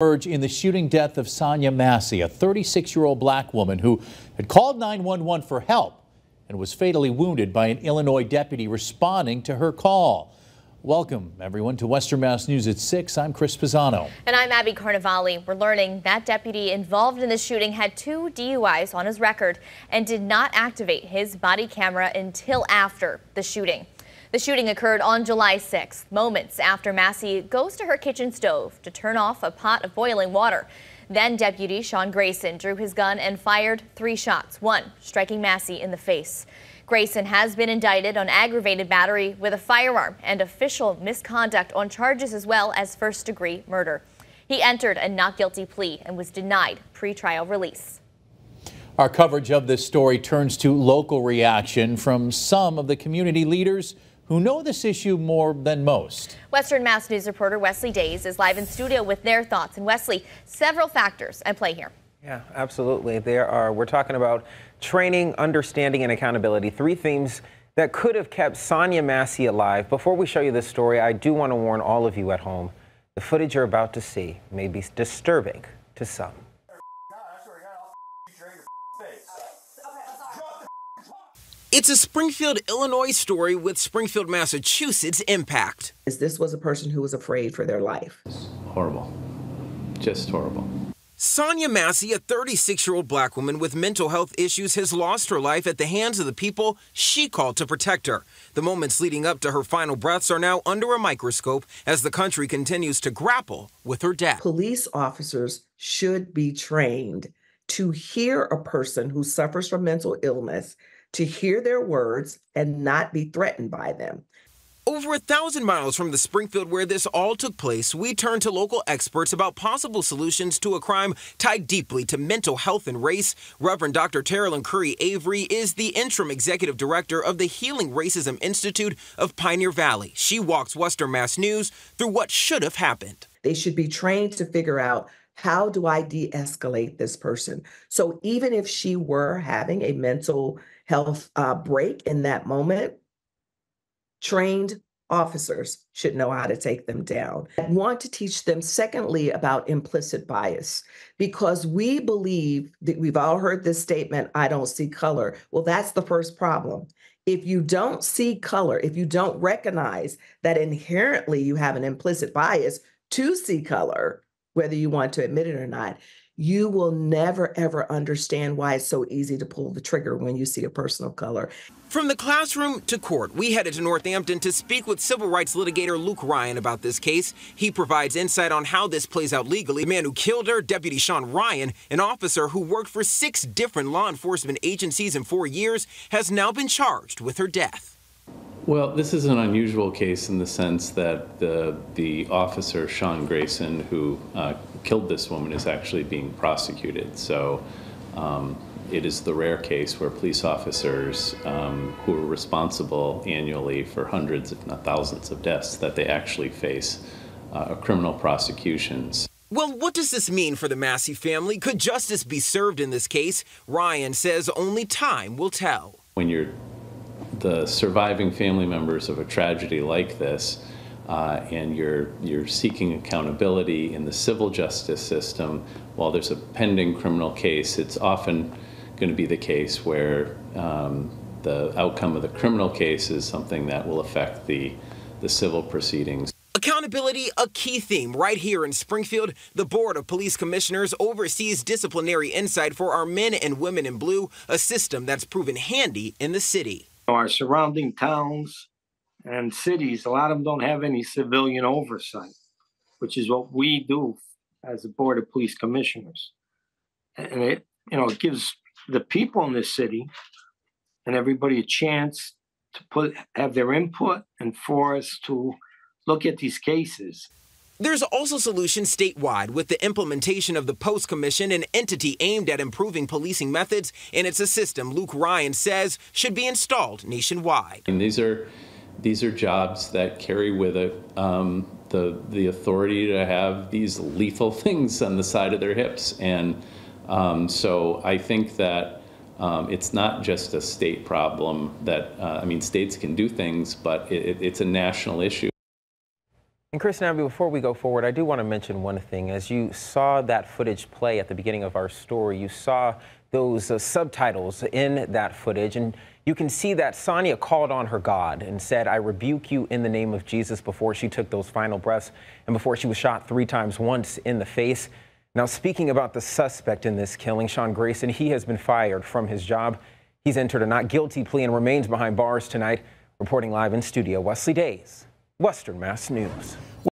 In the shooting death of Sonya Massey, a 36-year-old black woman who had called 911 for help and was fatally wounded by an Illinois deputy responding to her call. Welcome, everyone, to Western Mass News at 6. I'm Chris Pisano. And I'm Abby Carnevale. We're learning that deputy involved in the shooting had 2 DUIs on his record and did not activate his body camera until after the shooting. The shooting occurred on July 6th, moments after Massey goes to her kitchen stove to turn off a pot of boiling water. Then Deputy Sean Grayson drew his gun and fired 3 shots, one striking Massey in the face. Grayson has been indicted on aggravated battery with a firearm and official misconduct on charges as well as first-degree murder. He entered a not guilty plea and was denied pretrial release. Our coverage of this story turns to local reaction from some of the community leaders who know this issue more than most. Western Mass News reporter Wesley Days is live in studio with their thoughts. And Wesley, several factors at play here. Yeah, absolutely. We're talking about training, understanding, and accountability. 3 themes that could have kept Sonya Massey alive. Before we show you this story, I do want to warn all of you at home. The footage you're about to see may be disturbing to some. It's a Springfield, Illinois story with Springfield, Massachusetts impact. This was a person who was afraid for their life. Horrible. Just horrible. Sonya Massey, a 36-year-old black woman with mental health issues, has lost her life at the hands of the people she called to protect her. The moments leading up to her final breaths are now under a microscope as the country continues to grapple with her death. Police officers should be trained to hear a person who suffers from mental illness, to hear their words and not be threatened by them. Over 1,000 miles from the Springfield where this all took place, we turn to local experts about possible solutions to a crime tied deeply to mental health and race. Reverend Dr. Terilyn Curry Avery is the interim executive director of the Healing Racism Institute of Pioneer Valley. She walks Western Mass News through what should have happened. They should be trained to figure out, how do I de-escalate this person? So even if she were having a mental health break in that moment, trained officers should know how to take them down. I want to teach them, secondly, about implicit bias, because we believe that we've all heard this statement, I don't see color. Well, that's the first problem. If you don't see color, if you don't recognize that inherently you have an implicit bias to see color, whether you want to admit it or not, you will never, ever understand why it's so easy to pull the trigger when you see a person of color. From the classroom to court, we headed to Northampton to speak with civil rights litigator Luke Ryan about this case. He provides insight on how this plays out legally. The man who killed her, Deputy Sean Ryan, an officer who worked for 6 different law enforcement agencies in 4 years, has now been charged with her death. Well, this is an unusual case in the sense that the officer, Sean Grayson, who killed this woman, is actually being prosecuted. So it is the rare case where police officers who are responsible annually for hundreds, if not thousands of deaths, that they actually face criminal prosecutions. Well, what does this mean for the Massey family? Could justice be served in this case? Ryan says only time will tell. When you're the surviving family members of a tragedy like this, and you're seeking accountability in the civil justice system, while there's a pending criminal case, it's often going to be the case where the outcome of the criminal case is something that will affect the civil proceedings. Accountability, a key theme right here in Springfield. The Board of Police Commissioners oversees disciplinary insight for our men and women in blue, a system that's proven handy in the city. Our surrounding towns and cities, a lot of them don't have any civilian oversight, which is what we do as the Board of Police Commissioners. And it gives the people in this city and everybody a chance to have their input and for us to look at these cases. There's also solutions statewide with the implementation of the Post Commission, an entity aimed at improving policing methods, and it's a system Luke Ryan says should be installed nationwide. And these are jobs that carry with it the authority to have these lethal things on the side of their hips, and so I think that it's not just a state problem. That states can do things, but it's a national issue. And Chris, now before we go forward, I do want to mention one thing. As you saw that footage play at the beginning of our story, you saw those subtitles in that footage, and you can see that Sonya called on her God and said, "I rebuke you in the name of Jesus," before she took those final breaths and before she was shot 3 times, once in the face. Now, speaking about the suspect in this killing, Sean Grayson, he has been fired from his job. He's entered a not guilty plea and remains behind bars tonight. Reporting live in studio, Wesley Days, Western Mass News.